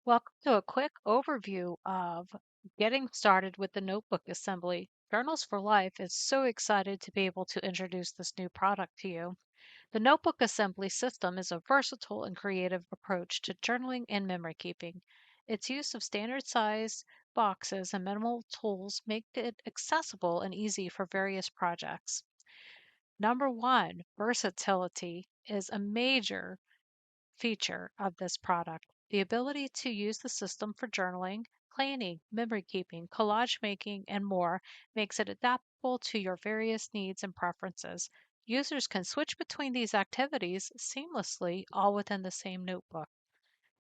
Welcome to a quick overview of getting started with the notebook assembly. Journals for Life is so excited to be able to introduce this new product to you. The notebook assembly system is a versatile and creative approach to journaling and memory keeping. Its use of standard size boxes and minimal tools make it accessible and easy for various projects. Number one, versatility is a major feature of this product. The ability to use the system for journaling, planning, memory keeping, collage making, and more makes it adaptable to your various needs and preferences. Users can switch between these activities seamlessly, all within the same notebook.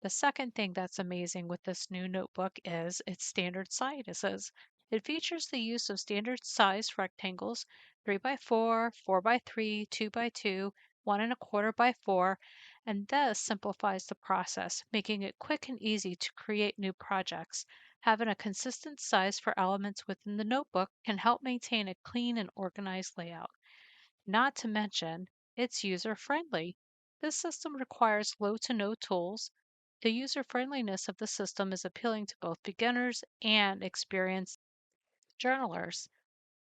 The second thing that's amazing with this new notebook is its standard sizes. It features the use of standard size rectangles 3 by 4, 4 by 3, 2 by 2, 1 and a quarter by 4, and this simplifies the process, making it quick and easy to create new projects. Having a consistent size for elements within the notebook can help maintain a clean and organized layout. Not to mention, it's user friendly. This system requires low to no tools. The user friendliness of the system is appealing to both beginners and experienced journalers.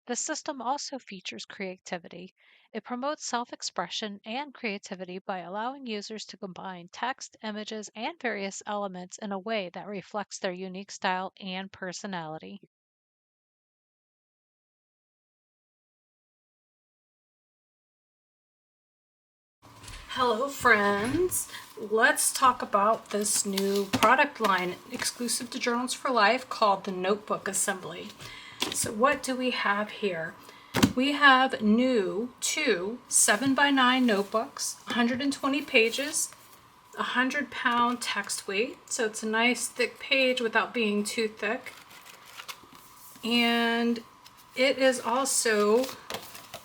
The system also features creativity. It promotes self expression and creativity by allowing users to combine text, images, and various elements in a way that reflects their unique style and personality. Hello friends, let's talk about this new product line exclusive to Journals for Life called the Notebook Assembly. So what do we have here? We have new two 7x9 notebooks, 120 pages, 100-pound text weight, so it's a nice thick page without being too thick. And it is also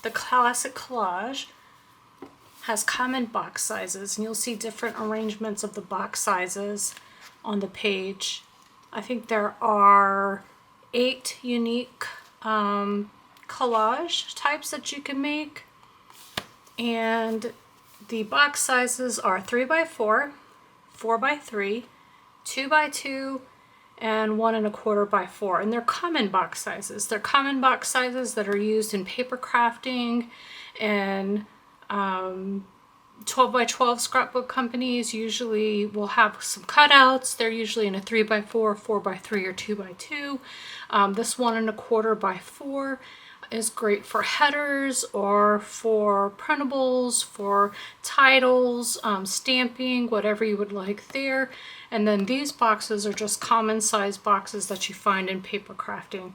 the Classic Collage, has common box sizes, and you'll see different arrangements of the box sizes on the page. I think there are 8 unique collage types that you can make, and the box sizes are 3 by 4, 4 by 3, 2 by 2, and 1 and a quarter by 4, and they're common box sizes. They're common box sizes that are used in paper crafting and 12 by 12 scrapbook companies usually will have some cutouts. They're usually in a 3 by 4, 4 by 3, or 2 by 2. This 1 and a quarter by 4 is great for headers or for printables, for titles, stamping, whatever you would like there. And then these boxes are just common size boxes that you find in paper crafting.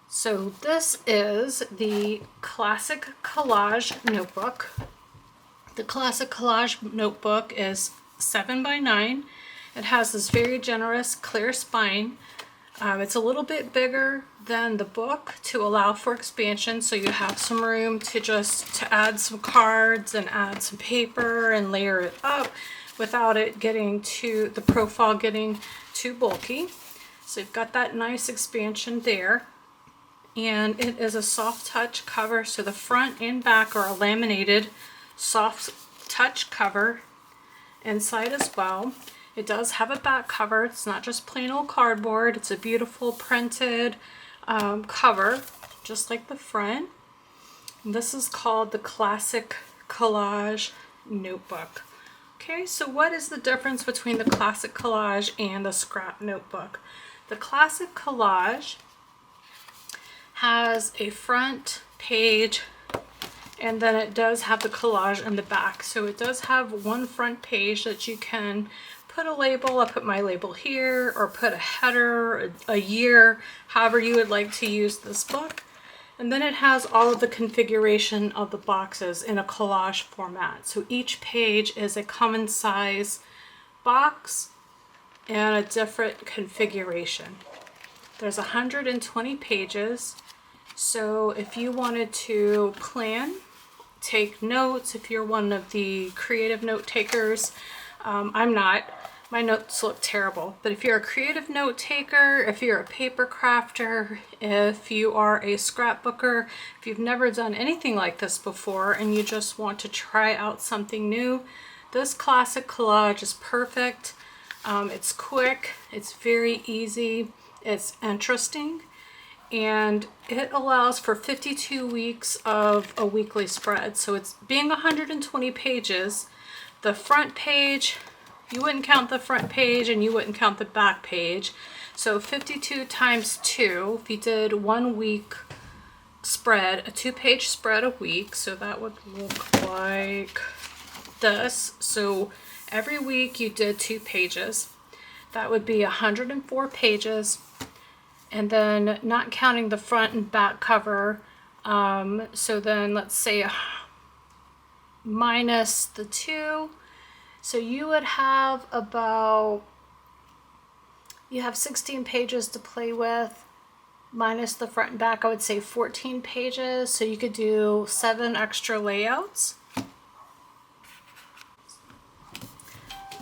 So this is the Classic Collage notebook. The Classic Collage notebook is 7x9. It has this very generous clear spine. It's a little bit bigger than the book to allow for expansion, so you have some room to add some cards and add some paper and layer it up without it getting the profile getting too bulky. So you've got that nice expansion there. And it is a soft touch cover, so the front and back are a laminated soft touch cover inside as well. It does have a back cover. It's not just plain old cardboard. It's a beautiful printed cover, just like the front. And this is called the Classic Collage notebook. Okay, so what is the difference between the Classic Collage and the scrap notebook? The Classic Collage has a front page, and then it does have the collage in the back. So it does have one front page that you can put a label. I put my label here, or put a header, a year, however you would like to use this book. And then it has all of the configuration of the boxes in a collage format. So each page is a common size box and a different configuration. There's 120 pages. So if you wanted to plan, take notes, if you're one of the creative note takers, I'm not. My notes look terrible. But if you're a creative note taker, if you're a paper crafter, if you are a scrapbooker, if you've never done anything like this before and you just want to try out something new, this Classic Collage is perfect. It's quick, it's very easy, it's interesting, and it allows for 52 weeks of a weekly spread. So it's being 120 pages. The front page, you wouldn't count the front page and you wouldn't count the back page. So 52 times 2, if you did 1 week spread, a 2-page spread a week, so that would look like this. So every week you did 2 pages. That would be 104 pages. And then not counting the front and back cover, so then let's say minus the 2. So you would have you have 16 pages to play with, minus the front and back, I would say 14 pages. So you could do 7 extra layouts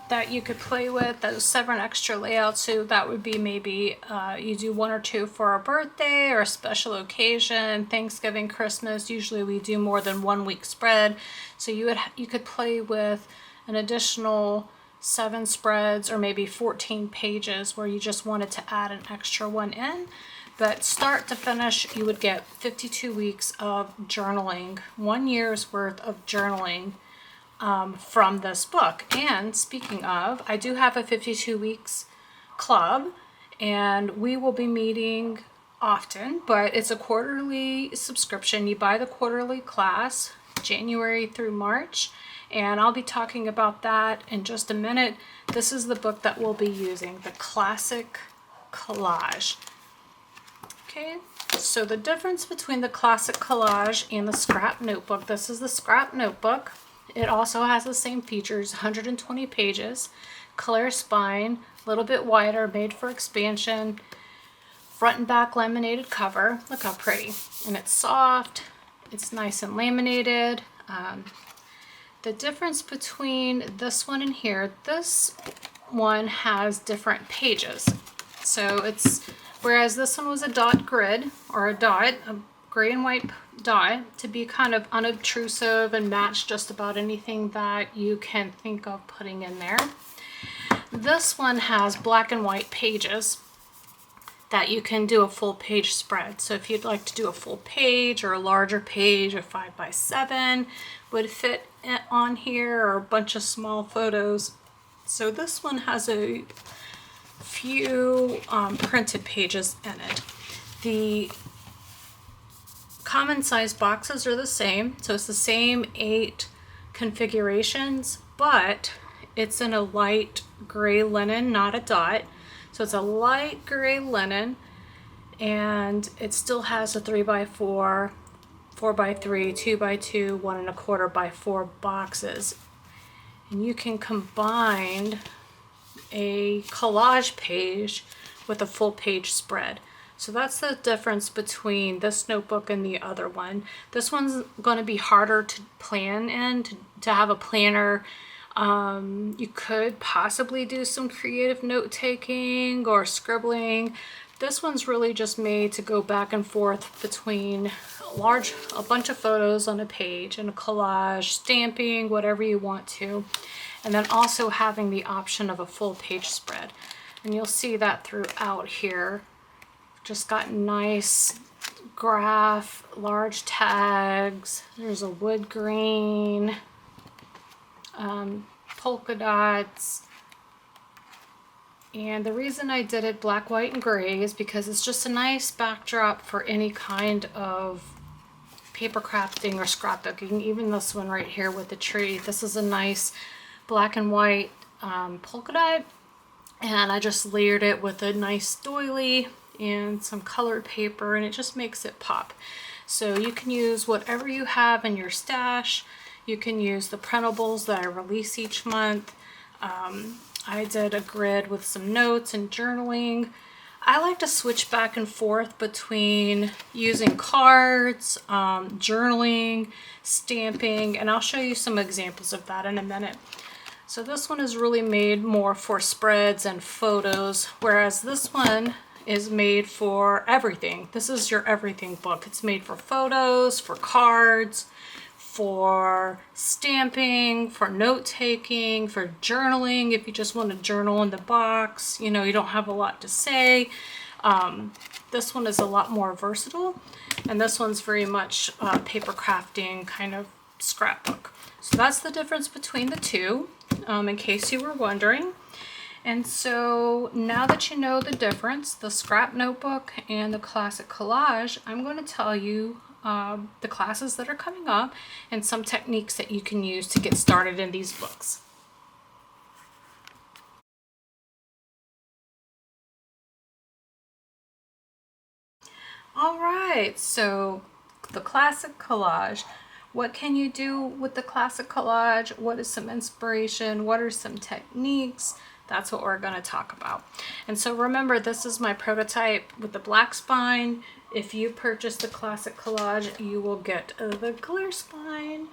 that you could play with, those 7 extra layouts. So that would be maybe you do 1 or 2 for a birthday or a special occasion, Thanksgiving, Christmas. Usually we do more than 1 week spread. So you could play with an additional 7 spreads or maybe 14 pages where you just wanted to add an extra one in. But start to finish, you would get 52 weeks of journaling, 1 year's worth of journaling from this book. And speaking of, I do have a 52 weeks club, and we will be meeting often, but it's a quarterly subscription. You buy the quarterly class, January through March, and I'll be talking about that in just a minute. This is the book that we'll be using, the Classic Collage. Okay, so the difference between the Classic Collage and the Scrap Notebook, this is the Scrap Notebook. It also has the same features, 120 pages, clear spine, a little bit wider, made for expansion, front and back laminated cover. Look how pretty. And it's soft, it's nice and laminated. The difference between this one and here, this one has different pages. So it's, whereas this one was a dot grid, or a gray and white dot, to be kind of unobtrusive and match just about anything that you can think of putting in there. This one has black and white pages that you can do a full page spread. So if you'd like to do a full page or a larger page, a 5x7 would fit on here, or a bunch of small photos. So this one has a few printed pages in it. The common size boxes are the same, so it's the same 8 configurations, but it's in a light gray linen, not a dot. So it's a light gray linen, and it still has a 3x4, 4x3, 2x2, 1 1/4 by 4 boxes. And you can combine a collage page with a full page spread. So that's the difference between this notebook and the other one. This one's going to be harder to plan in, to have a planner. You could possibly do some creative note taking or scribbling. This one's really just made to go back and forth between a bunch of photos on a page and a collage, stamping, whatever you want to. And then also having the option of a full page spread. And you'll see that throughout here. Just got nice graph, large tags. There's a wood grain, polka dots. And the reason I did it black, white, and gray is because it's just a nice backdrop for any kind of paper crafting or scrapbooking. Even this one right here with the tree. This is a nice black and white polka dot. And I just layered it with a nice doily and some colored paper, and it just makes it pop. So you can use whatever you have in your stash. You can use the printables that I release each month. I did a grid with some notes and journaling. I like to switch back and forth between using cards, journaling, stamping, and I'll show you some examples of that in a minute. So this one is really made more for spreads and photos, whereas this one is made for everything. This is your everything book. It's made for photos, for cards, for stamping, for note taking, for journaling. If you just want to journal in the box, you know, you don't have a lot to say. This one is a lot more versatile, and this one's very much paper crafting kind of scrapbook. So that's the difference between the two, in case you were wondering. And so now that you know the difference, the scrap notebook and the classic collage, I'm going to tell you the classes that are coming up and some techniques that you can use to get started in these books. All right, so the classic collage. What can you do with the classic collage? What is some inspiration? What are some techniques? That's what we're going to talk about. And so remember, this is my prototype with the black spine. If you purchase the classic collage, you will get the clear spine.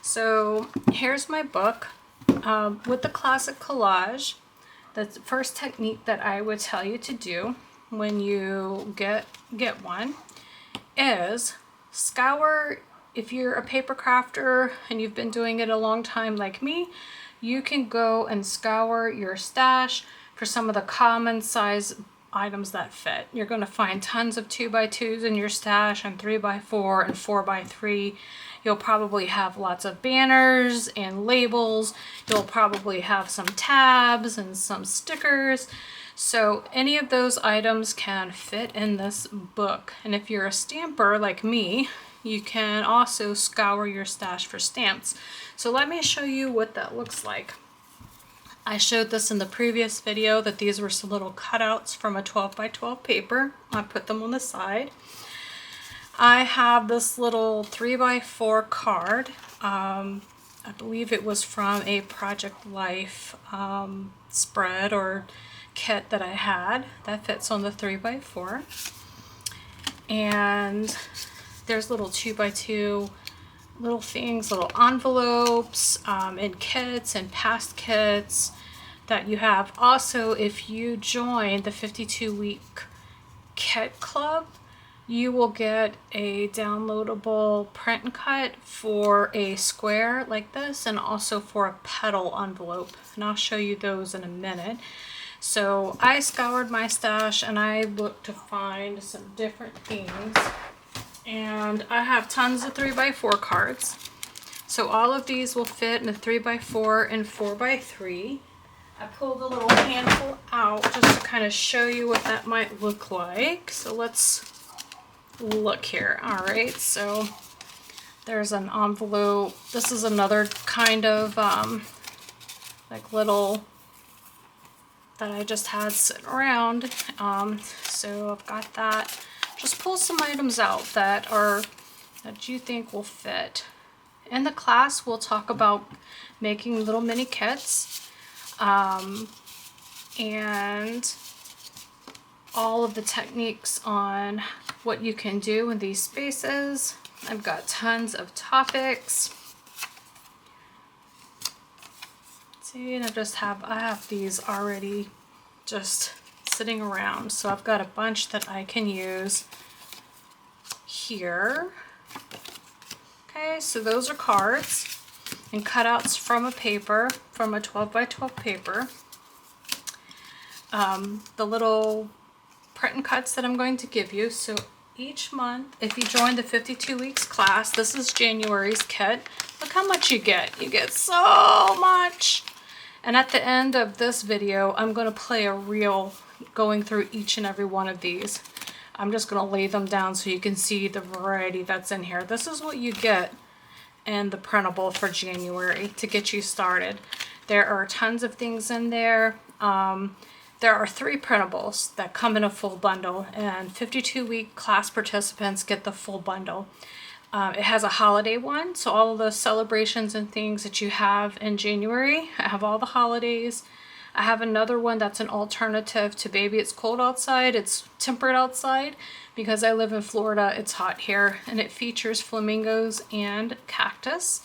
So here's my book with the classic collage. The first technique that I would tell you to do when you get one is scour. If you're a paper crafter and you've been doing it a long time like me, you can go and scour your stash for some of the common size items that fit. You're going to find tons of 2x2s in your stash and 3x4 and 4x3. You'll probably have lots of banners and labels. You'll probably have some tabs and some stickers. So any of those items can fit in this book. And if you're a stamper like me, you can also scour your stash for stamps. So let me show you what that looks like. I showed this in the previous video that these were some little cutouts from a 12x12 paper. I put them on the side. I have this little 3x4 card. I believe it was from a Project Life spread or kit that I had that fits on the 3x4. And there's little 2x2 little things, little envelopes and kits and past kits that you have. Also, if you join the 52-week kit club, you will get a downloadable print and cut for a square like this and also for a petal envelope. And I'll show you those in a minute. So I scoured my stash and I looked to find some different things. And I have tons of 3x4 cards. So all of these will fit in a 3x4 and 4x3. I pulled a little handful out just to kind of show you what that might look like. So let's look here. All right, so there's an envelope. This is another kind of like little that I just had sitting around. So I've got that. Just pull some items out that you think will fit. In the class, we'll talk about making little mini kits and all of the techniques on what you can do in these spaces. I've got tons of topics. See, and I have these already just sitting around. So I've got a bunch that I can use here. Okay, so those are cards and cutouts from a paper, from a 12x12 paper. The little print and cuts that I'm going to give you. So each month, if you join the 52 weeks class, this is January's kit. Look how much you get. You get so much. And at the end of this video, I'm going to play a reel going through each and every one of these. I'm just going to lay them down so you can see the variety that's in here. This is what you get in the printable for January to get you started. There are tons of things in there. There are 3 printables that come in a full bundle, and 52-week class participants get the full bundle. It has a holiday one, so all of the celebrations and things that you have in January, I have all the holidays. I have another one that's an alternative to Baby It's Cold Outside. It's temperate outside because I live in Florida. It's hot here, and it features flamingos and cactus.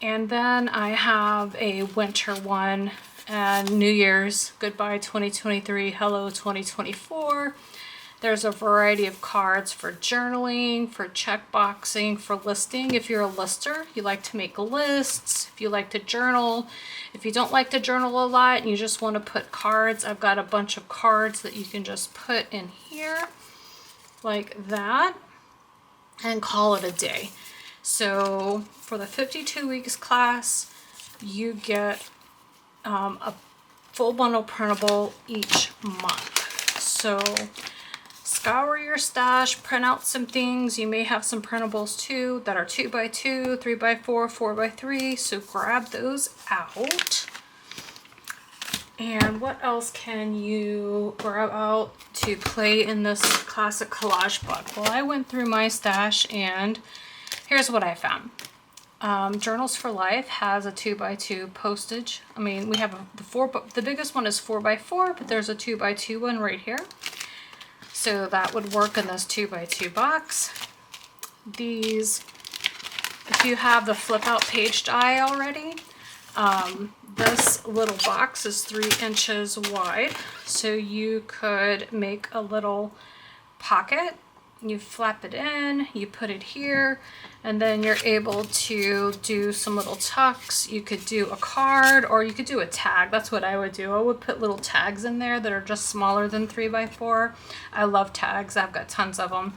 And then I have a winter one and New Year's, Goodbye 2023, Hello 2024. There's a variety of cards for journaling, for checkboxing, for listing. If you're a lister, you like to make lists, if you like to journal. If you don't like to journal a lot and you just want to put cards, I've got a bunch of cards that you can just put in here like that and call it a day. So for the 52 weeks class, you get a full bundle printable each month. So scour your stash, print out some things. You may have some printables too that are 2x2, 3x4, 4x3. So grab those out. And what else can you grab out to play in this Classic Collage book? Well, I went through my stash and here's what I found. Journals for Life has a 2x2 postage. I mean, we have the biggest one is 4x4, but there's a 2x2 one right here. So that would work in this 2x2 box. These, if you have the flip out page die already, this little box is 3 inches wide. So you could make a little pocket. You flap it in, you put it here, and then you're able to do some little tucks. You could do a card or you could do a tag. That's what I would do. I would put little tags in there that are just smaller than 3x4. I love tags. I've got tons of them.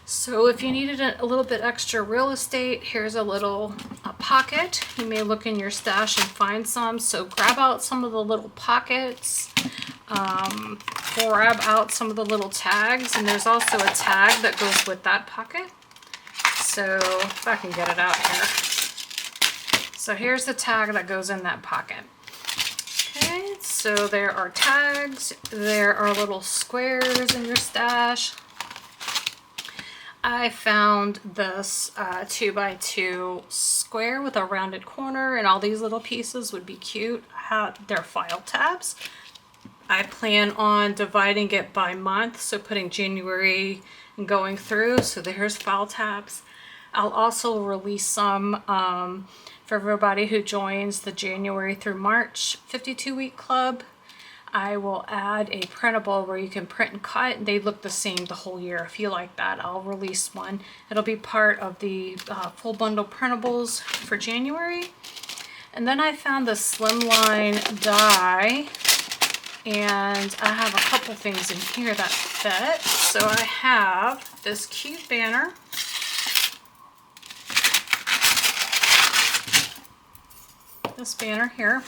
So if you needed a little bit extra real estate, here's a little pocket. You may look in your stash and find some. So grab out some of the little pockets. Grab out some of the little tags, and there's also a tag that goes with that pocket. So if I can get it out here. So here's the tag that goes in that pocket. Okay, so there are tags, there are little squares in your stash. I found this 2x2 square with a rounded corner, and all these little pieces would be cute. They're file tabs. I plan on dividing it by month, so putting January and going through. So there's file tabs. I'll also release some for everybody who joins the January through March 52-week club. I will add a printable where you can print and cut. They look the same the whole year. If you like that, I'll release one. It'll be part of the full bundle printables for January. And then I found the slimline die. And I have a couple things in here that fit. So I have this cute banner. This banner here.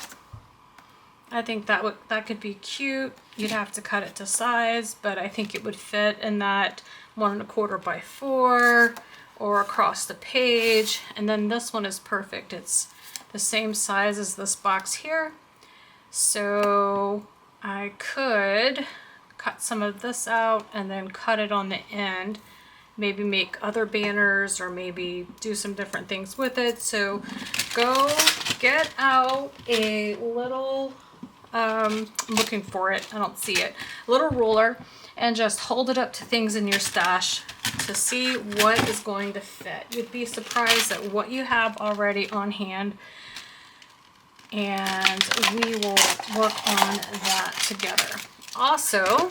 I think that could be cute. You'd have to cut it to size, but I think it would fit in that 1 1/4 by 4 or across the page. And then this one is perfect. It's the same size as this box here. So I could cut some of this out and then cut it on the end, maybe make other banners or maybe do some different things with it. So go get out a little, I'm looking for it, I don't see it, a little ruler, and just hold it up to things in your stash to see what is going to fit. You'd be surprised at what you have already on hand. And we will work on that together. Also,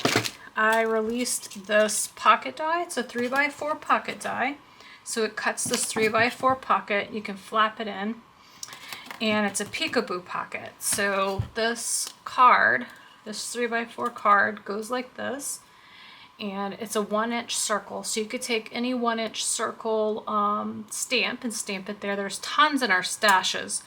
I released this pocket die. It's a 3x4 pocket die. So it cuts this 3x4 pocket. You can flap it in. And it's a peekaboo pocket. So this card, this 3x4 card goes like this. And it's a 1-inch circle. So you could take any 1-inch circle stamp and stamp it there. There's tons in our stashes.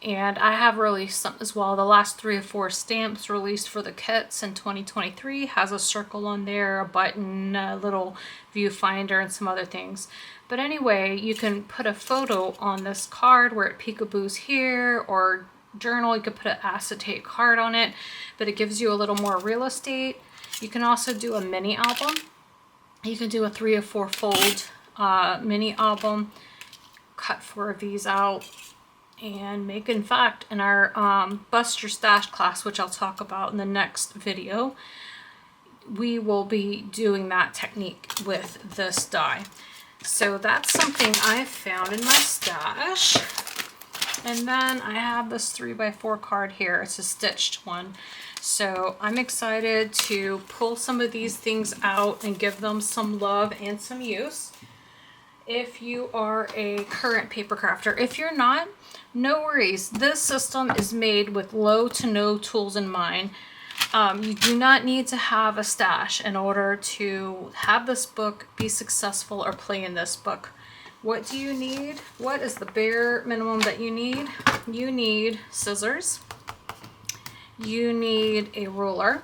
And I have released some as well. The last 3 or 4 stamps released for the kits in 2023 has a circle on there, a button, a little viewfinder, and some other things. But anyway, you can put a photo on this card where it peekaboos here, or journal. You could put an acetate card on it, but it gives you a little more real estate. You can also do a mini album. You can do a 3 or 4 fold mini album. Cut 4 of these out and make. In fact, in our Bust Your Stash class, which I'll talk about in the next video, we will be doing that technique with this die. So that's something I found in my stash. And then I have this 3x4 card here. It's a stitched one. So I'm excited to pull some of these things out and give them some love and some use. If you are a current paper crafter, if you're not, no worries. This system is made with low to no tools in mind. You do not need to have a stash in order to have this book be successful or play in this book. What do you need? What is the bare minimum that you need? You need scissors. You need a ruler.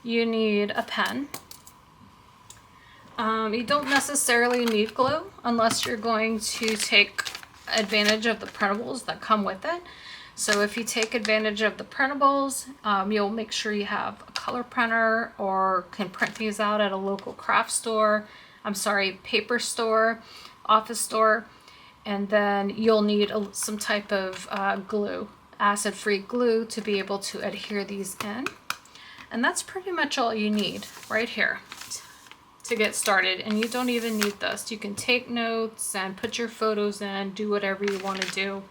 You need a pen. You don't necessarily need glue unless you're going to take advantage of the printables that come with it. So if you take advantage of the printables, you'll make sure you have a color printer or can print these out at a local craft store. Paper store, office store. And then you'll need some type of glue, acid-free glue, to be able to adhere these in. And that's pretty much all you need right here to get started. And you don't even need this. You can take notes and put your photos in, do whatever you want to do.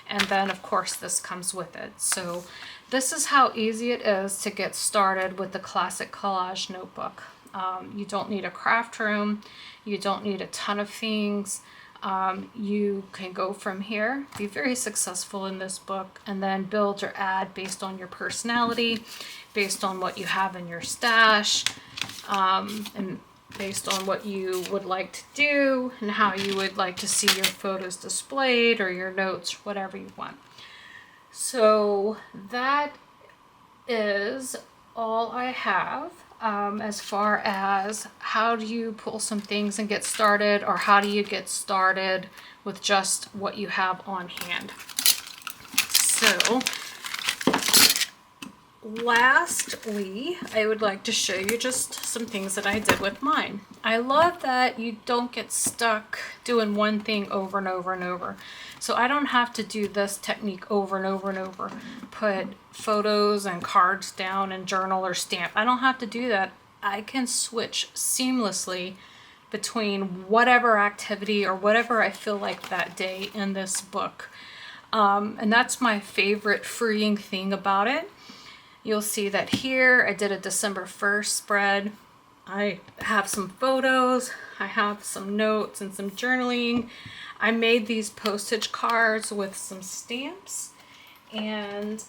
And then of course this comes with it. So this is how easy it is to get started with the Classic Collage notebook. You don't need a craft room. You don't need a ton of things. You can go from here, be very successful in this book, and then build or add based on your personality, based on what you have in your stash, and based on what you would like to do and how you would like to see your photos displayed or your notes, whatever you want. So that is all I have as far as how do you pull some things and get started, or how do you get started with just what you have on hand. So lastly, I would like to show you just some things that I did with mine. I love that you don't get stuck doing one thing over and over and over. So I don't have to do this technique over and over and over. Put photos and cards down and journal or stamp. I don't have to do that. I can switch seamlessly between whatever activity or whatever I feel like that day in this book. And that's my favorite freeing thing about it. You'll see that here I did a December 1st spread. I have some photos, I have some notes and some journaling. I made these postage cards with some stamps, and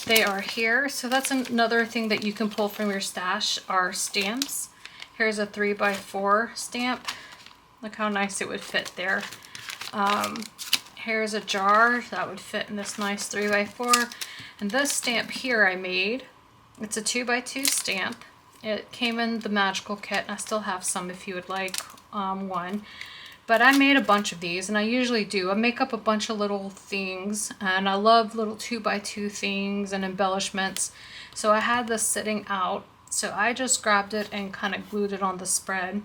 they are here. So that's another thing that you can pull from your stash are stamps. Here's a 3x4 stamp. Look how nice it would fit there. Here's a jar that would fit in this nice 3x4. And this stamp here I made, it's a 2x2 stamp. It came in the magical kit. I still have some if you would like one. But I made a bunch of these, and I usually do. I make up a bunch of little things, and I love little 2x2 things and embellishments. So I had this sitting out, so I just grabbed it and kind of glued it on the spread.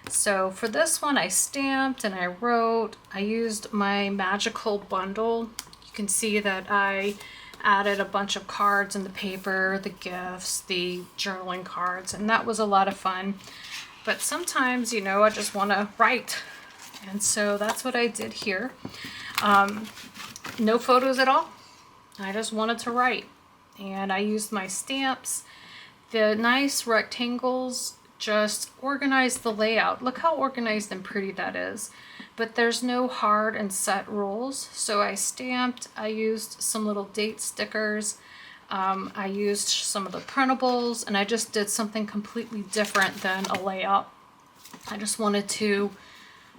So for this one, I stamped and I wrote. I used my magical bundle. You can see that I added a bunch of cards in the paper, the gifts, the journaling cards, and that was a lot of fun. But sometimes, you know, I just want to write. And so that's what I did here. No photos at all. I just wanted to write. And I used my stamps. The nice rectangles just organize the layout. Look how organized and pretty that is. But there's no hard and set rules. So I stamped, I used some little date stickers, I used some of the printables, and I just did something completely different than a layout. I just wanted to,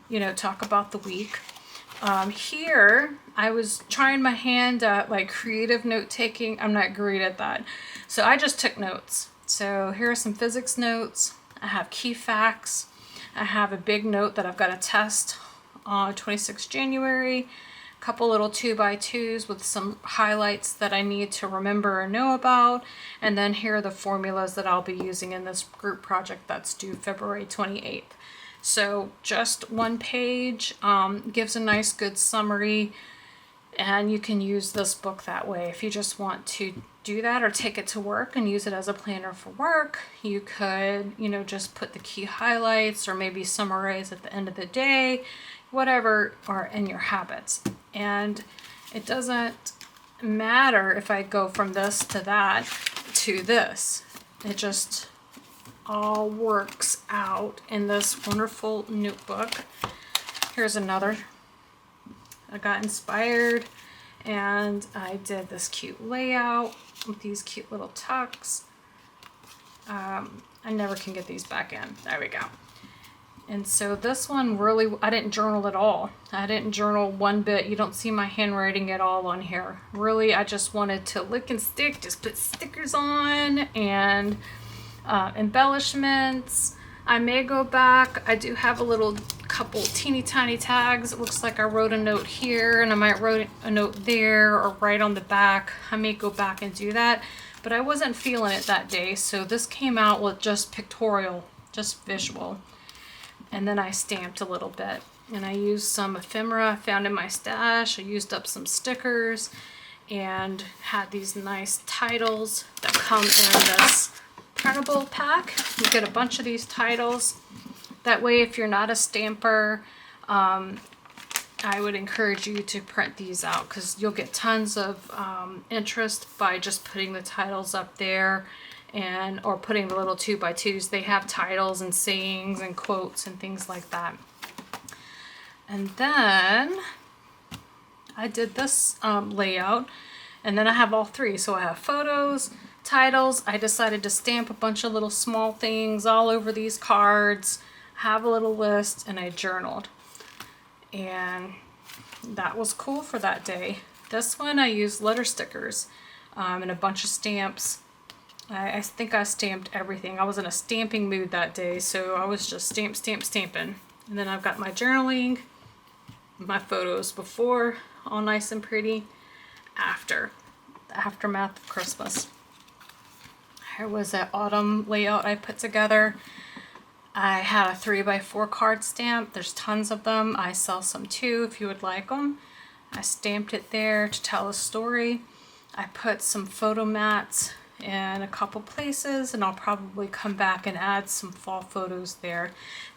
you know, talk about the week. Here, I was trying my hand at like creative note taking. I'm not great at that. So I just took notes. So here are some physics notes. I have key facts. I have a big note that I've got to test on 26 January. A couple little 2x2s with some highlights that I need to remember or know about. And then here are the formulas that I'll be using in this group project that's due February 28th. So just one page, gives a nice good summary, and you can use this book that way. If you just want to do that or take it to work and use it as a planner for work, you could, you know, just put the key highlights or maybe summarize at the end of the day, whatever are in your habits. And it doesn't matter if I go from this to that to this. It just all works out in this wonderful notebook. Here's another. I got inspired and I did this cute layout with these cute little tucks. I never can get these back in. There we go. And so this one really, I didn't journal at all. I didn't journal one bit. You don't see my handwriting at all on here. Really, I just wanted to lick and stick, just put stickers on and embellishments. I may go back. I do have a little couple teeny tiny tags. It looks like I wrote a note here and I might write a note there or right on the back. I may go back and do that, but I wasn't feeling it that day. So this came out with just pictorial, just visual. And then I stamped a little bit and I used some ephemera I found in my stash. I used up some stickers and had these nice titles that come in this printable pack. You get a bunch of these titles. That way, if you're not a stamper, I would encourage you to print these out because you'll get tons of interest by just putting the titles up there and or putting the little 2x2s. They have titles and sayings and quotes and things like that. And then I did this layout, and then I have all three. So I have photos, titles. I decided to stamp a bunch of little small things all over these cards, have a little list, and I journaled. And that was cool for that day. This one I used letter stickers and a bunch of stamps. I think I stamped everything. I was in a stamping mood that day, so I was just stamping. And then I've got my journaling, my photos before, all nice and pretty, after, the aftermath of Christmas. Here was that autumn layout I put together. I had a 3x4 card stamp. There's tons of them. I sell some too if you would like them. I stamped it there to tell a story. I put some photo mats in a couple places, and I'll probably come back and add some fall photos there.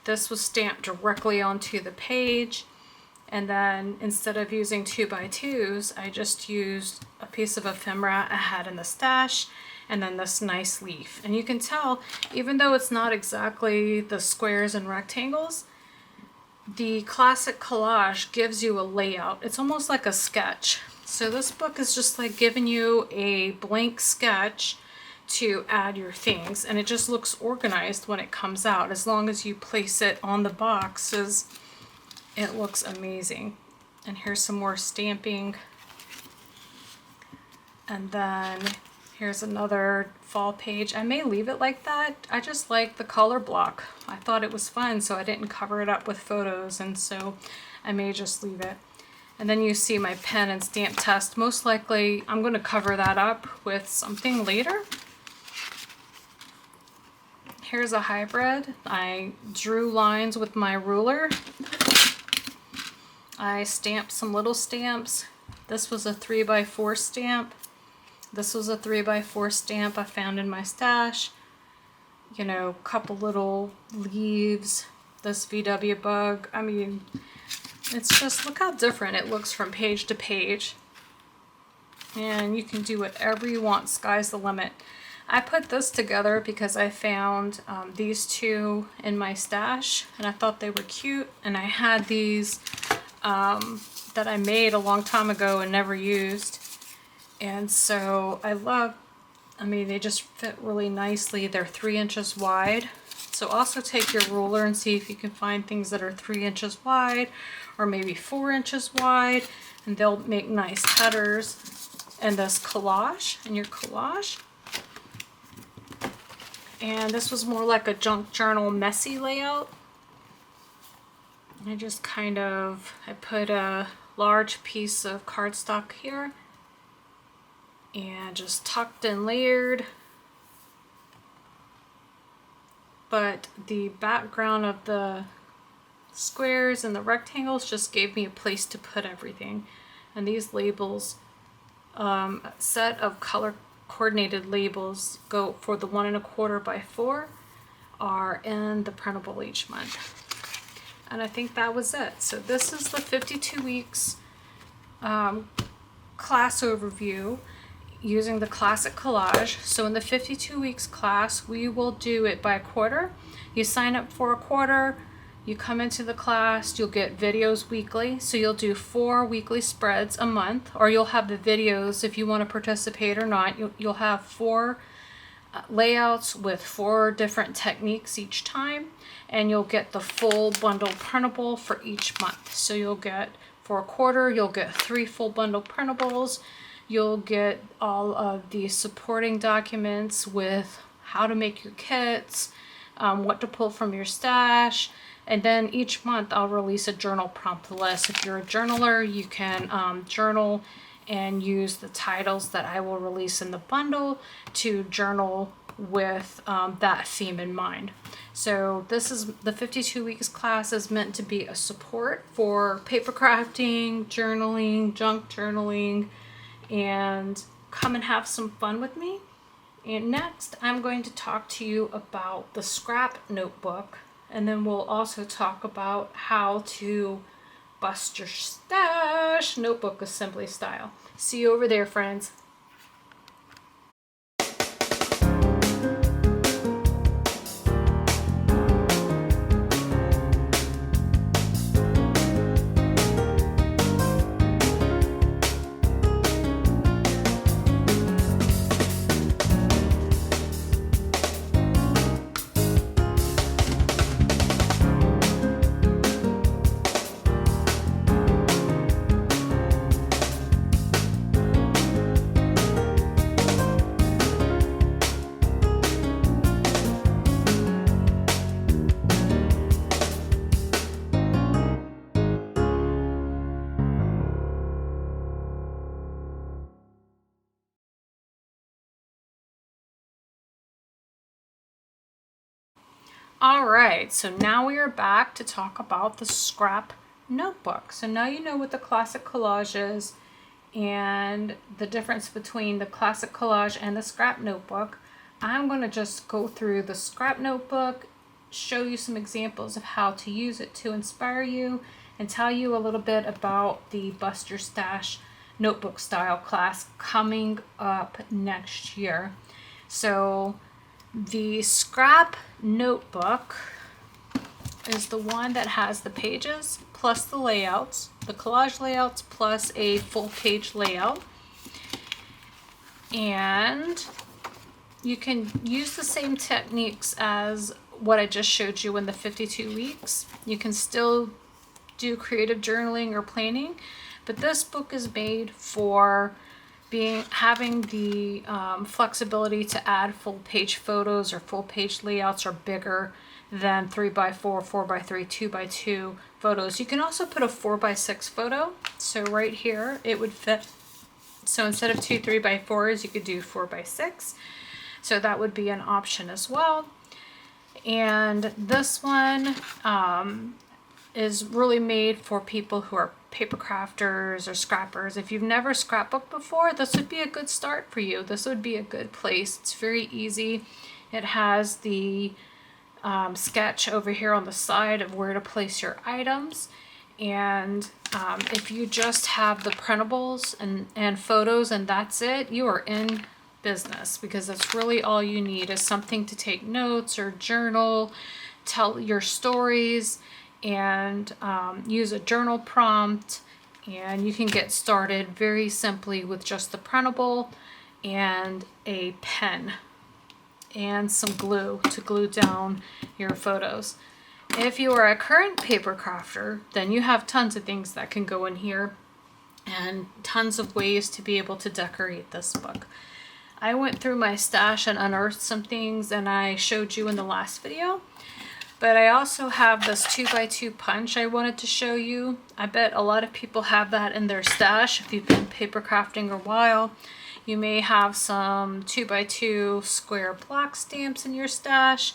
This was stamped directly onto the page, and then instead of using 2x2s, I just used a piece of ephemera I had in the stash and then this nice leaf. And you can tell, even though it's not exactly the squares and rectangles, the Classic Collage gives you a layout. It's almost like a sketch. So this book is just like giving you a blank sketch to add your things, and it just looks organized when it comes out. As long as you place it on the boxes, it looks amazing. And here's some more stamping. And then here's another fall page. I may leave it like that. I just like the color block. I thought it was fun, so I didn't cover it up with photos, and so I may just leave it. And then you see my pen and stamp test. Most likely I'm going to cover that up with something later. Here's a hybrid. I drew lines with my ruler. I stamped some little stamps. This was a 3x4 stamp. This was a 3x4 stamp I found in my stash. You know, a couple little leaves. This VW bug. I mean, it's just, look how different it looks from page to page. And you can do whatever you want. Sky's the limit. I put this together because I found these two in my stash and I thought they were cute. And I had these that I made a long time ago and never used. And so I mean, they just fit really nicely. They're 3 inches wide. So also take your ruler and see if you can find things that are 3 inches wide or maybe 4 inches wide, and they'll make nice headers in this collage, in your collage. And this was more like a junk journal messy layout. I just I put a large piece of cardstock here and just tucked and layered. But the background of the squares and the rectangles just gave me a place to put everything. And these labels, a set of color coordinated labels go for the 1 1/4 by 4 are in the printable each month. And I think that was it. So this is the 52 weeks class overview using the Classic Collage. So in the 52 weeks class, we will do it by quarter. You sign up for a quarter, you come into the class, you'll get videos weekly. So you'll do 4 weekly spreads a month, or you'll have the videos if you want to participate or not. You'll have 4 layouts with 4 different techniques each time, and you'll get the full bundle printable for each month. So you'll get, for a quarter, you'll get 3 full bundle printables. You'll get all of the supporting documents with how to make your kits, what to pull from your stash, and then each month I'll release a journal prompt list. If you're a journaler, you can journal and use the titles that I will release in the bundle to journal with that theme in mind. So this is the 52 weeks class is meant to be a support for paper crafting, journaling, junk journaling, and come and have some fun with me. And next I'm going to talk to you about the scrap notebook, and then we'll also talk about how to bust your stash notebook assembly style. See you over there, friends. All right, so now we are back to talk about the scrap notebook. So now you know what the Classic Collage is and the difference between the Classic Collage and the scrap notebook. I'm going to just go through the scrap notebook, show you some examples of how to use it to inspire you, and tell you a little bit about the Bust Your Stash notebook style class coming up next year. So the scrap notebook is the one that has the pages plus the layouts, the collage layouts plus a full page layout. And you can use the same techniques as what I just showed you in the 52 weeks. You can still do creative journaling or planning, but this book is made for having the flexibility to add full page photos, or full page layouts are bigger than 3x4, 4x3, 2x2 photos. You can also put a 4x6 photo. So right here it would fit. So instead of 2 3x4s, you could do 4x6. So that would be an option as well. And this one is really made for people who are paper crafters or scrappers. If you've never scrapbooked before, this would be a good start for you. This would be a good place. It's very easy. It has the sketch over here on the side of where to place your items. And if you just have the printables and photos and that's it, you are in business, because that's really all you need is something to take notes or journal, tell your stories, and use a journal prompt. And you can get started very simply with just the printable and a pen and some glue to glue down your photos. If you are a current paper crafter, then you have tons of things that can go in here and tons of ways to be able to decorate this book. I went through my stash and unearthed some things, and I showed you in the last video. But I also have this 2x2 punch I wanted to show you. I bet a lot of people have that in their stash. If you've been paper crafting a while, you may have some 2x2 square block stamps in your stash.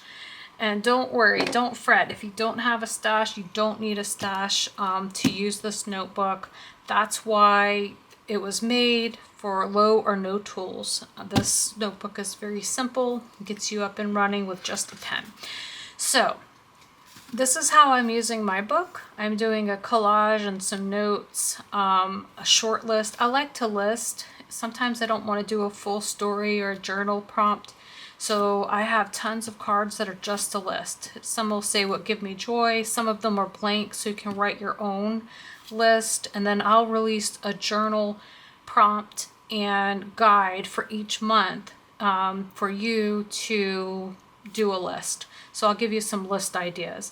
And don't worry, don't fret. If you don't have a stash, you don't need a stash to use this notebook. That's why it was made for low or no tools. This notebook is very simple. It gets you up and running with just a pen. So This is how I'm using my book. I'm doing a collage and some notes, a short list. I like to list. Sometimes I don't want to do a full story or a journal prompt. So I have tons of cards that are just a list. Some will say what give me joy. Some of them are blank, so you can write your own list. And then I'll release a journal prompt and guide for each month for you to do a list. So I'll give you some list ideas.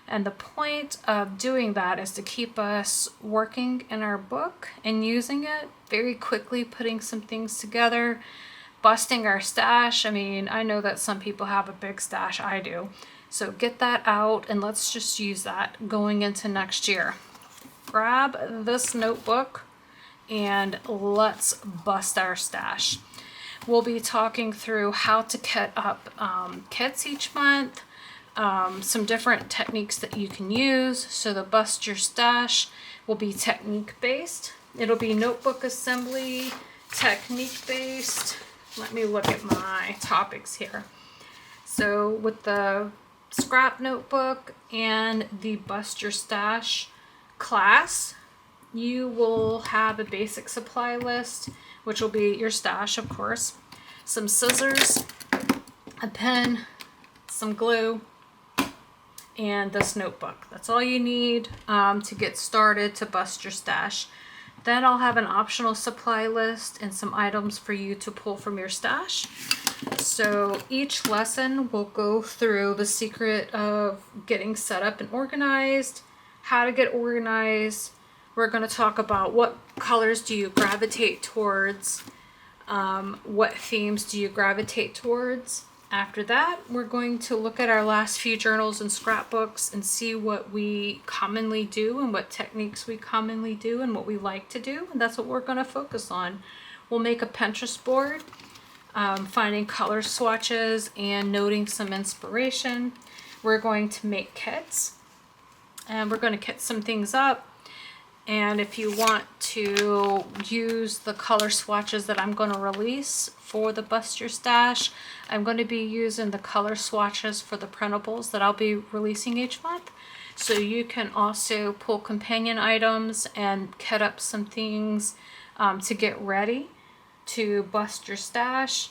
And the point of doing that is to keep us working in our book and using it very quickly, putting some things together, busting our stash. I mean, I know that some people have a big stash, I do. So get that out and let's just use that going into next year. Grab this notebook and let's bust our stash. We'll be talking through how to kit up kits each month, some different techniques that you can use. So the bust your stash will be technique based. It'll be notebook assembly, technique based. Let me look at my topics here. So with the scrap notebook and the bust your stash class, you will have a basic supply list, which will be your stash, of course, some scissors, a pen, some glue, and this notebook. That's all you need to get started to bust your stash. Then I'll have an optional supply list and some items for you to pull from your stash. So each lesson will go through the secret of getting set up and organized, how to get organized. We're going to talk about what colors do you gravitate towards, what themes do you gravitate towards. After that, we're going to look at our last few journals and scrapbooks and see what we commonly do and what techniques we commonly do and what we like to do. And that's what we're going to focus on. We'll make a Pinterest board, finding color swatches and noting some inspiration. We're going to make kits and we're going to kit some things up. And if you want to use the color swatches that I'm going to release for the Bust Your Stash, I'm going to be using the color swatches for the printables that I'll be releasing each month. So you can also pull companion items and kit up some things to get ready to bust your stash.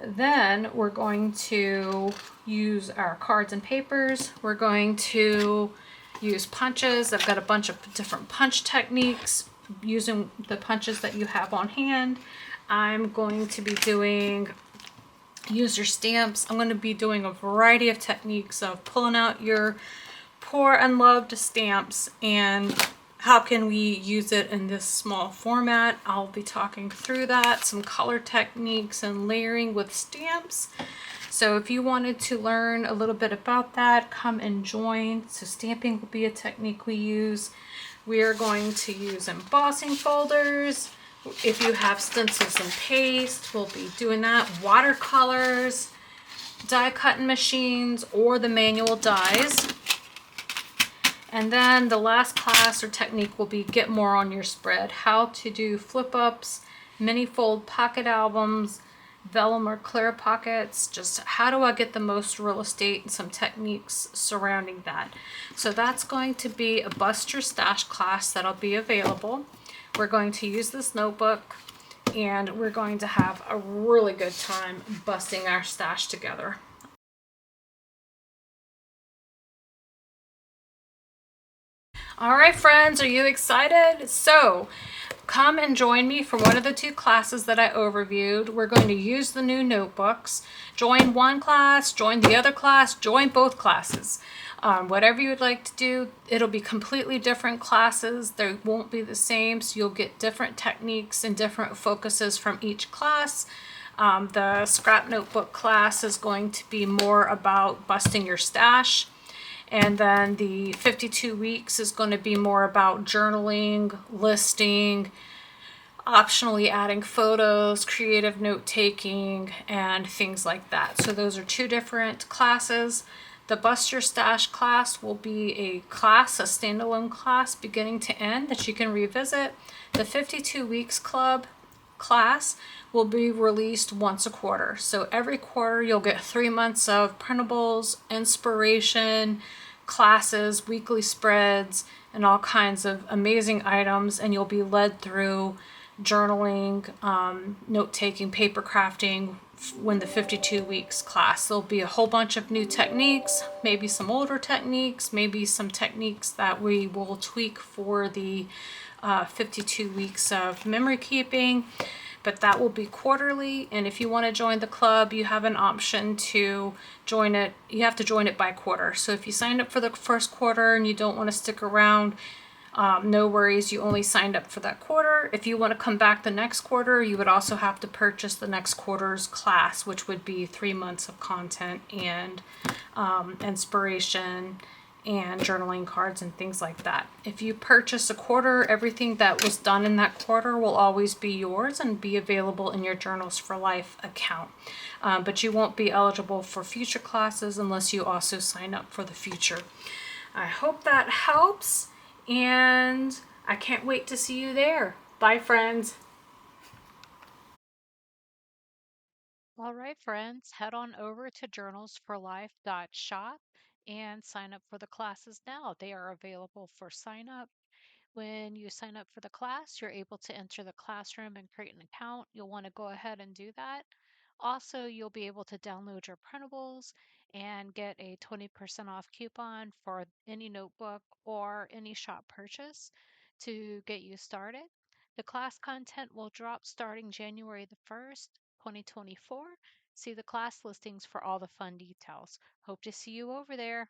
Then we're going to use our cards and papers. We're going to use punches. I've got a bunch of different punch techniques using the punches that you have on hand. I'm going to be doing user stamps. I'm going to be doing a variety of techniques of pulling out your poor unloved stamps and how can we use it in this small format. I'll be talking through that, some color techniques and layering with stamps. So if you wanted to learn a little bit about that, come and join. So stamping will be a technique we use. We are going to use embossing folders. If you have stencils and paste, we'll be doing that. Watercolors, die cutting machines, or the manual dies. And then the last class or technique will be get more on your spread. How to do flip ups, mini fold pocket albums, vellum or clear pockets, just how do I get the most real estate and some techniques surrounding that. So that's going to be a Bust Your Stash class that'll be available. We're going to use this notebook and we're going to have a really good time busting our stash together. All right, friends, are you excited? So come and join me for one of the two classes that I overviewed. We're going to use the new notebooks. Join one class, join the other class, join both classes. Whatever you would like to do, it'll be completely different classes. They won't be the same, so you'll get different techniques and different focuses from each class. The scrap notebook class is going to be more about busting your stash. And then the 52 weeks is going to be more about journaling, listing, optionally adding photos, creative note taking, and things like that. So those are two different classes. The Bust Your Stash class will be a class, a standalone class beginning to end that you can revisit. The 52 Weeks Club class will be released once a quarter. So every quarter you'll get 3 months of printables, inspiration, classes, weekly spreads, and all kinds of amazing items. And you'll be led through journaling, note taking, paper crafting when the 52 weeks class. There'll be a whole bunch of new techniques, maybe some older techniques, maybe some techniques that we will tweak for the 52 weeks of memory keeping, but that will be quarterly. And if you want to join the club, you have an option to join it. You have to join it by quarter. So if you signed up for the first quarter and you don't want to stick around, no worries, you only signed up for that quarter. If you want to come back the next quarter, you would also have to purchase the next quarter's class, which would be 3 months of content and inspiration and journaling cards and things like that. If you purchase a quarter, everything that was done in that quarter will always be yours and be available in your Journals for Life account. But you won't be eligible for future classes unless you also sign up for the future. I hope that helps, and I can't wait to see you there. Bye, friends. All right, friends, head on over to journalsforlife.shop and sign up for the classes now. They are available for sign up. When you sign up for the class, you're able to enter the classroom and create an account. You'll want to go ahead and do that. Also, you'll be able to download your printables and get a 20% off coupon for any notebook or any shop purchase to get you started. The class content will drop starting January the 1st, 2024. See the class listings for all the fun details. Hope to see you over there.